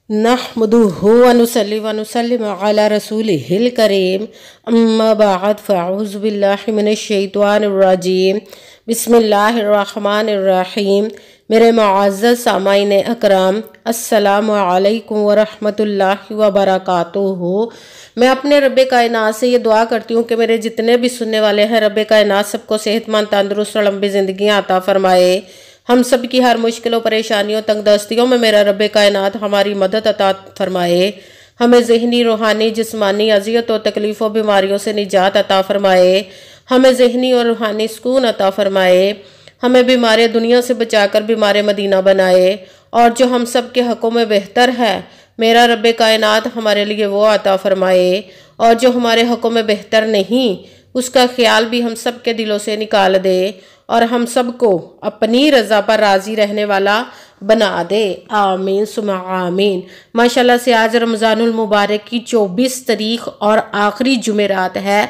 नहमदुहु व नुसल्ली व नुसल्लिम अला रसूलिहिल करीम अम्मा बअद फ़अऊज़ु बिल्लाहि मिनश शैतानिर रजीम बिस्मिल्लाहिर रहमानिर रहीम। मेरे मुअज़्ज़ज़ सामाईन अकराम, अस्सलामु अलैकुम व रहमतुल्लाहि व बरकातुहू। मैं अपने रब्बे कायनात से ये दुआ करती हूँ कि मेरे जितने भी सुनने वाले हैं, रब्बे कायनात सबको सेहतमंद, तंदुरुस्त और लंबी ज़िंदगियाँ अता फ़रमाए। हम सब की हर मुश्किलों, परेशानियों, तंगदस्तियों में मेरा रब्बे कायनात हमारी मदद अता फरमाए। हमें ज़हनी, रूहानी, जिस्मानी अज़ियत और तकलीफ़ों, बीमारियों से निजात अता फरमाए। हमें ज़हनी और रूहानी सुकून अता फरमाए। हमें बीमार दुनिया से बचाकर बीमार मदीना बनाए। और जो हम सब के हक़ों में बेहतर है, मेरा रब्बे कायनात हमारे लिए वो अता फरमाए। और जो हमारे हक़ों में बेहतर नहीं, उसका ख्याल भी हम सब के दिलों से निकाल दे और हम सबको अपनी रज़ा पर राज़ी रहने वाला बना दे। आमीन सुमा आमीन। माशाल्लाह से आज रमज़ानुल मुबारक की 24 तारीख और आखिरी जुमेरात है।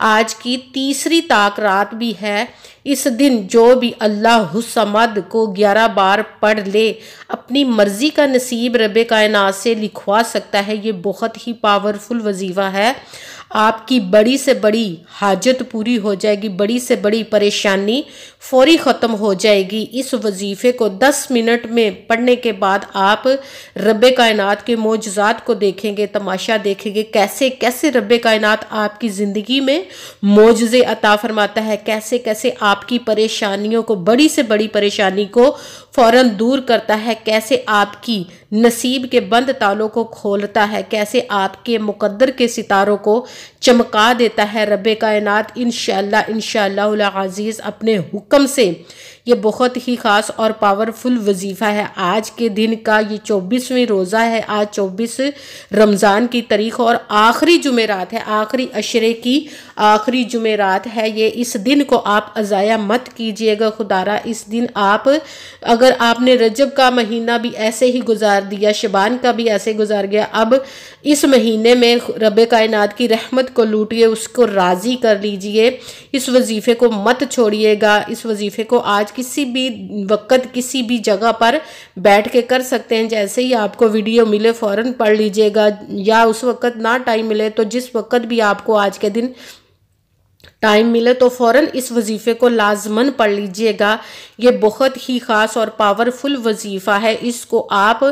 आज की तीसरी ताक रात भी है। इस दिन जो भी अल्लाह समद को 11 बार पढ़ ले, अपनी मर्ज़ी का नसीब रब्बे कायनात से लिखवा सकता है। ये बहुत ही पावरफुल वजीफ़ा है। आपकी बड़ी से बड़ी हाजत पूरी हो जाएगी, बड़ी से बड़ी परेशानी फौरी ख़त्म हो जाएगी। इस वजीफ़े को 10 मिनट में पढ़ने के बाद आप रब्बे कायनात के मोजज़ात को देखेंगे, तमाशा देखेंगे, कैसे कैसे रब्बे कायनात आपकी ज़िंदगी में मोजज़े अता फरमाता है, कैसे कैसे आपकी परेशानियों को, बड़ी से बड़ी परेशानी को फ़ौरन दूर करता है, कैसे आपकी नसीब के बंद तालों को खोलता है, कैसे आपके मुकद्दर के सितारों को चमका देता है रब्बे कायनात। इंशाअल्लाह इंशाअल्लाहुल अज़ीज़ अपने हुक्म से। ये बहुत ही ख़ास और पावरफुल वजीफ़ा है। आज के दिन का ये 24वीं रोज़ा है। आज 24 रमज़ान की तारीख़ और आखिरी जुमेरात है, आखिरी अशरे की आखिरी जुमेरात है ये। इस दिन को आप अज़ाया मत कीजिएगा खुदारा। इस दिन आप, अगर आपने रजब का महीना भी ऐसे ही गुजार दिया, शबान का भी ऐसे गुजार गया, अब इस महीने में रब्बे कायनात की रहमत को लूटिए, उसको राज़ी कर लीजिए। इस वजीफ़े को मत छोड़िएगा। इस वजीफ़े को आज किसी भी वक्त, किसी भी जगह पर बैठ के कर सकते हैं। जैसे ही आपको वीडियो मिले फ़ौरन पढ़ लीजिएगा, या उस वक्त ना टाइम मिले तो जिस वक्त भी आपको आज के दिन टाइम मिले तो फ़ौरन इस वजीफ़े को लाजमन पढ़ लीजिएगा। ये बहुत ही ख़ास और पावरफुल वजीफ़ा है। इसको आप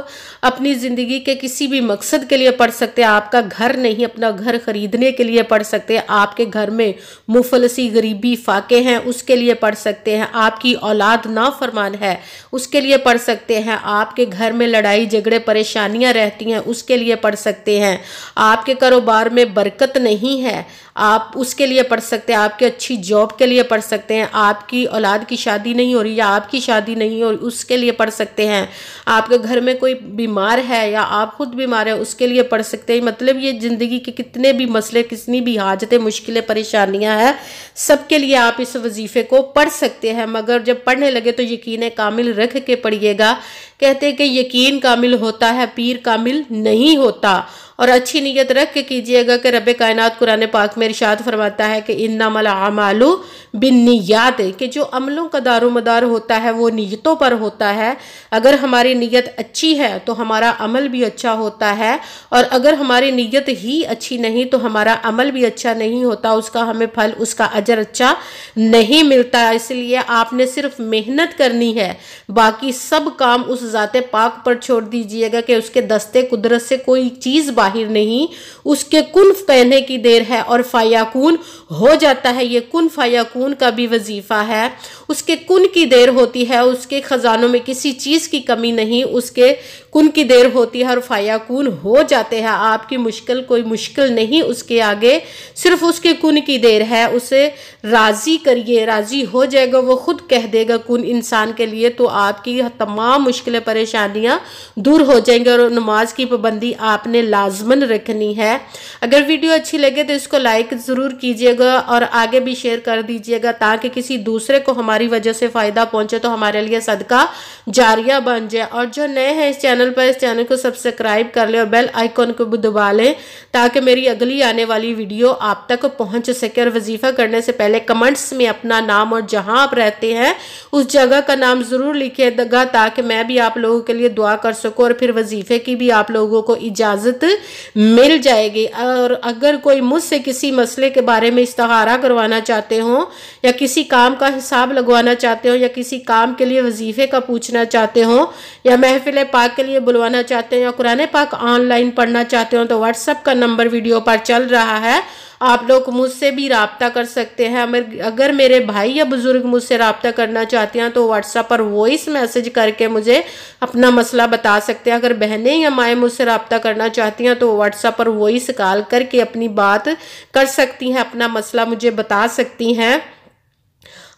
अपनी ज़िंदगी के किसी भी मकसद के लिए पढ़ सकते हैं। आपका घर नहीं, अपना घर ख़रीदने के लिए पढ़ सकते हैं। आपके घर में मुफलसी, गरीबी, फाके हैं, उसके लिए पढ़ सकते हैं। आपकी औलाद नाफरमान है, उसके लिए पढ़ सकते हैं। आपके घर में लड़ाई झगड़े परेशानियाँ रहती हैं, उसके लिए पढ़ सकते हैं। आपके कारोबार में बरकत नहीं है, आप उसके लिए पढ़ सकते हैं। आपके अच्छी जॉब के लिए पढ़ सकते हैं। आपकी औलाद की शादी नहीं हो रही या आपकी शादी नहीं हो रही, उसके लिए पढ़ सकते हैं। आपके घर में कोई बीमार है या आप खुद बीमार है, उसके लिए पढ़ सकते हैं। मतलब ये ज़िंदगी के कितने भी मसले, कितनी भी हाजतें, मुश्किलें, परेशानियां हैं, सबके लिए आप इस वजीफ़े को पढ़ सकते हैं। मगर जब पढ़ने लगे तो यकीन कामिल रख के पढ़िएगा। कहते हैं कि यकीन कामिल होता है, पीर कामिल नहीं होता। और अच्छी नीयत रख के कीजिएगा कि रब्बे कायनात कुरान पाक में इरशाद फरमाता है कि इन्नमल अमालु बिन्नियात, कि जो अमलों का दारोमदार होता है वो नीयतों पर होता है। अगर हमारी नीयत अच्छी है तो हमारा अमल भी अच्छा होता है, और अगर हमारी नीयत ही अच्छी नहीं तो हमारा अमल भी अच्छा नहीं होता, उसका हमें फल, उसका अजर अच्छा नहीं मिलता। इसलिए आपने सिर्फ मेहनत करनी है, बाकी सब काम उस ज़ाते पाक पर छोड़ दीजिएगा कि उसके दस्ते कुदरत से कोई चीज़ बाहर नहीं, उसके कुन कहने की देर है और फायाकून हो जाता है। ये कुन फायाकून का भी वजीफा है। उसके कुन की देर होती है, उसके खजानों में किसी चीज़ की कमी नहीं, उसके कुन की देर होती है और फायाकून हो जाते हैं। आपकी मुश्किल कोई मुश्किल नहीं उसके आगे, सिर्फ उसके कुन की देर है। उसे राज़ी करिए, राज़ी हो जाएगा, वो खुद कह देगा कुन इंसान के लिए, तो आपकी तमाम मुश्किलें, परेशानियां दूर हो जाएंगी। और नमाज की पाबंदी आपने लाजमी लाजमन रखनी है। अगर वीडियो अच्छी लगे तो इसको लाइक ज़रूर कीजिएगा और आगे भी शेयर कर दीजिएगा ताकि किसी दूसरे को हमारी वजह से फ़ायदा पहुंचे तो हमारे लिए सदका जारिया बन जाए। और जो नए हैं इस चैनल पर, इस चैनल को सब्सक्राइब कर ले और बेल आइकॉन को भी दबा लें ताकि मेरी अगली आने वाली वीडियो आप तक पहुंच सके। और वजीफ़ा करने से पहले कमेंट्स में अपना नाम और जहां आप रहते हैं उस जगह का नाम ज़रूर लिखिएगा ताकि मैं भी आप लोगों के लिए दुआ कर सकूं और फिर वजीफ़े की भी आप लोगों को इजाज़त मिल जाएगी। और अगर कोई मुझसे किसी मसले के बारे में इस्तिखारा करवाना चाहते हो या किसी काम का हिसाब लगवाना चाहते हो या किसी काम के लिए वजीफ़े का पूछना चाहते हो या महफिल पाक के लिए बुलवाना चाहते हो या कुरान पाक ऑनलाइन पढ़ना चाहते हो तो व्हाट्सएप का नंबर वीडियो पर चल रहा है, आप लोग मुझसे भी राब्ता कर सकते हैं। अगर मेरे भाई या बुजुर्ग मुझसे राब्ता करना चाहते हैं तो व्हाट्सएप पर वॉइस मैसेज करके मुझे अपना मसला बता सकते हैं। अगर बहनें या माएँ मुझसे राब्ता करना चाहती हैं तो व्हाट्सएप पर वॉइस कॉल करके अपनी बात कर सकती हैं, अपना मसला मुझे बता सकती हैं।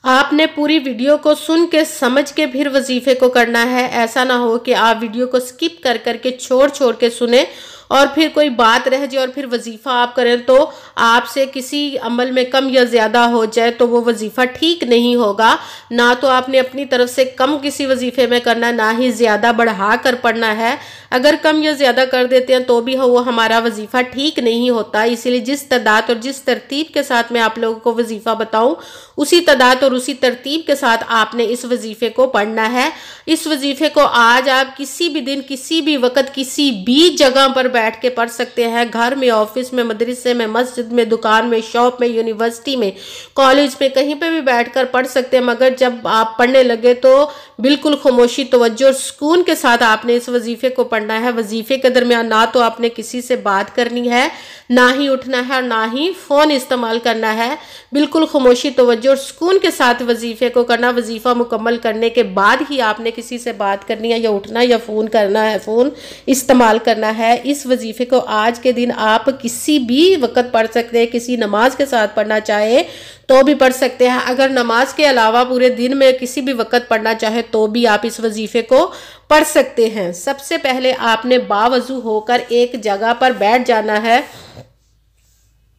आपने पूरी वीडियो को सुन के समझ के फिर वजीफे को करना है। ऐसा ना हो कि आप वीडियो को स्किप कर करके छोड़ के सुने और फिर कोई बात रह जाए और फिर वजीफ़ा आप करें तो आपसे किसी अमल में कम या ज़्यादा हो जाए तो वो वजीफ़ा ठीक नहीं होगा। ना तो आपने अपनी तरफ से कम किसी वजीफ़े में करना, ना ही ज़्यादा बढ़ा कर पढ़ना है। अगर कम या ज़्यादा कर देते हैं तो भी वो हमारा वजीफ़ा ठीक नहीं होता। इसीलिए जिस तादाद और जिस तरतीब के साथ मैं आप लोगों को वजीफ़ा बताऊं उसी तादाद और उसी तरतीब के साथ आपने इस वजीफ़े को पढ़ना है। इस वजीफ़े को आज आप किसी भी दिन, किसी भी वक्त, किसी भी जगह पर बैठ के पढ़ सकते हैं। घर में, ऑफिस में, मदरसे में, मस्जिद में, दुकान में, शॉप में, यूनिवर्सिटी में, कॉलेज में, कहीं पे भी बैठकर पढ़ सकते हैं। मगर जब आप पढ़ने लगे तो बिल्कुल खामोशी, तवज्जो और सुकून के साथ आपने इस वजीफे को पढ़ना है। वजीफे के दरमियान ना तो आपने किसी से बात करनी है, ना ही उठना है और ना ही फ़ोन इस्तेमाल करना है। बिल्कुल खामोशी, तवज्जो और सुकून के साथ वजीफे को करना। वजीफा मुकम्मल करने के बाद ही आपने किसी से बात करनी है या उठना या फ़ोन करना है, फ़ोन इस्तेमाल करना है। इस वजीफे को आज के दिन आप किसी भी वक्त पढ़ सकते हैं। किसी नमाज के साथ पढ़ना चाहे तो भी पढ़ सकते हैं। अगर नमाज के अलावा पूरे दिन में किसी भी वक्त पढ़ना चाहे तो भी आप इस वजीफे को पढ़ सकते हैं। सबसे पहले आपने बावजू होकर एक जगह पर बैठ जाना है।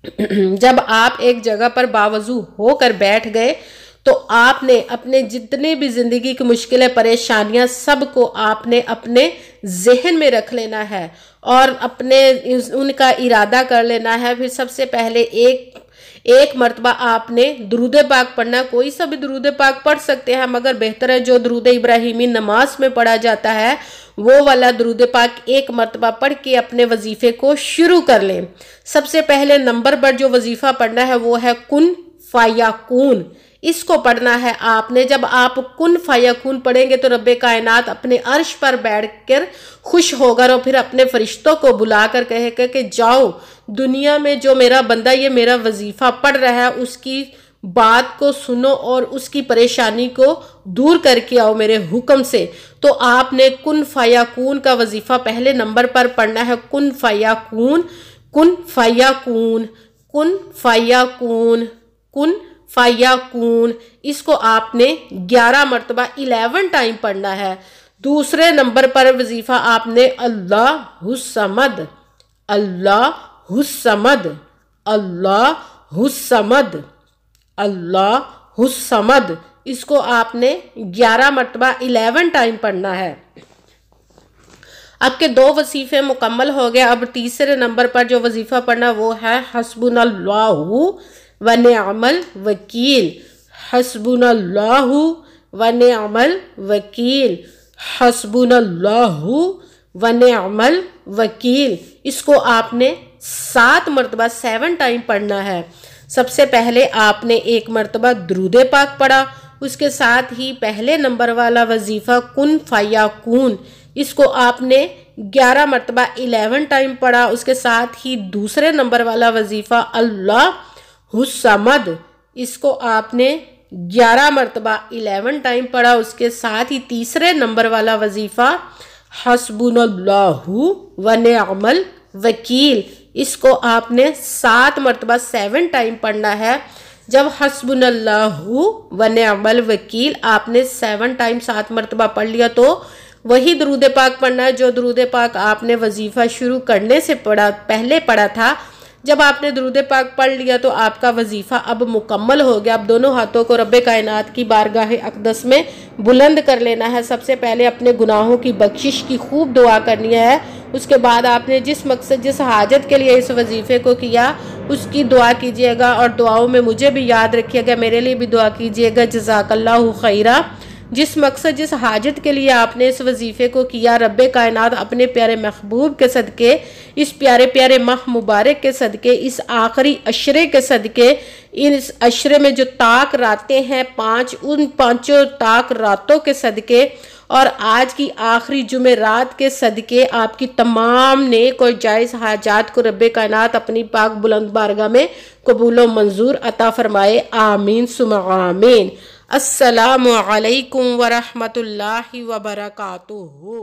जब आप एक जगह पर बावजू होकर बैठ गए तो आपने अपने जितने भी ज़िंदगी की मुश्किलें, परेशानियां, सबको आपने अपने जहन में रख लेना है और अपने उनका इरादा कर लेना है। फिर सबसे पहले एक मरतबा आपने दुरूद पाक पढ़ना। कोई सा भी दुरूद पाक पढ़ सकते हैं मगर बेहतर है जो दुरूद इब्राहिमी नमाज में पढ़ा जाता है वो वाला दुरूद पाक एक मरतबा पढ़ के अपने वजीफे को शुरू कर लें। सबसे पहले नंबर पर जो वजीफा पढ़ना है वो है कुन फायाकून। इसको पढ़ना है आपने। जब आप कुन फायाकून पढ़ेंगे तो रब्बे कायनात अपने अर्श पर बैठकर खुश होगा और फिर अपने फरिश्तों को बुलाकर कहेगा कि जाओ, दुनिया में जो मेरा बंदा ये मेरा वजीफा पढ़ रहा है उसकी बात को सुनो और उसकी परेशानी को दूर करके आओ मेरे हुक्म से। तो आपने कुन फायाकून का वजीफा पहले नंबर पर पढ़ना है। कुन फायाकून, कुन फायाकून, कुन फायाकून, कुन फायाकून। इसको आपने 11 मरतबा 11 टाइम पढ़ना है। दूसरे नंबर पर वजीफा आपने अल्लाहुस्समद, अल्लाहुस्समद, अल्लाहुस्समद, अल्लाहुस्समद। इसको आपने 11 मरतबा 11 टाइम पढ़ना है। आपके 2 वजीफे मुकम्मल हो गए। अब तीसरे नंबर पर जो वजीफा पढ़ना वो है हस्बुनल्लाहु व निअमल वकील, हस्बुनल्लाहु व निअमल वकील, हस्बुनल्लाहु व निअमल वकील। इसको आपने 7 मरतबा 7 टाइम पढ़ना है। सबसे पहले आपने 1 मरतबा दुरूद पाक पढ़ा, उसके साथ ही पहले नंबर वाला वजीफा कुन फायाकून इसको आपने 11 मरतबा 11 टाइम पढ़ा। उसके साथ ही दूसरे नंबर वाला वजीफा अल्लाहुस्समद इसको आपने 11 मरतबा 11 टाइम पढ़ा। उसके साथ ही तीसरे नंबर वाला वजीफा हस्बुनल्लाहु व निअमल वकील इसको आपने 7 मरतबा 7 टाइम पढ़ना है। जब हस्बुनल्लाहु व निअमल वकील आपने 7 टाइम 7 मरतबा पढ़ लिया तो वही दरूद पाक पढ़ना है जो दरूद पाक आपने वजीफ़ा शुरू करने से पहले पढ़ा था। जब आपने दरूद पाक पढ़ लिया तो आपका वजीफ़ा अब मुकम्मल हो गया। अब दोनों हाथों को रब्बे कायनात की बारगाह अक़दस में बुलंद कर लेना है। सबसे पहले अपने गुनाहों की बख्शिश की खूब दुआ करनी है। उसके बाद आपने जिस मकसद जिस हाजत के लिए इस वजीफ़े को किया उसकी दुआ कीजिएगा, और दुआओं में मुझे भी याद रखिएगा, मेरे लिए भी दुआ कीजिएगा। जज़ाकल्लाहु खैरा। जिस मकसद जिस हाजत के लिए आपने इस वजीफ़े को किया, रब्बे कायनात अपने प्यारे महबूब के सदक़े, इस प्यारे प्यारे माह मुबारक के सदक़े, इस आखिरी अशरे के सदक़े, इस अशरे में जो ताक रातें हैं 5, उन 5 ताक रातों के सदक़े और आज की आखिरी जुमे रात के सदक़े आपकी तमाम नेक और जायज़ हाजात को रब्बे कायनात अपनी पाक बुलंद बारगाह में कबूल व मंजूर अता फरमाए। आमीन सुम्मा आमीन। अस्सलामु अलैकुम व रहमतुल्लाहि व बरकातुहू।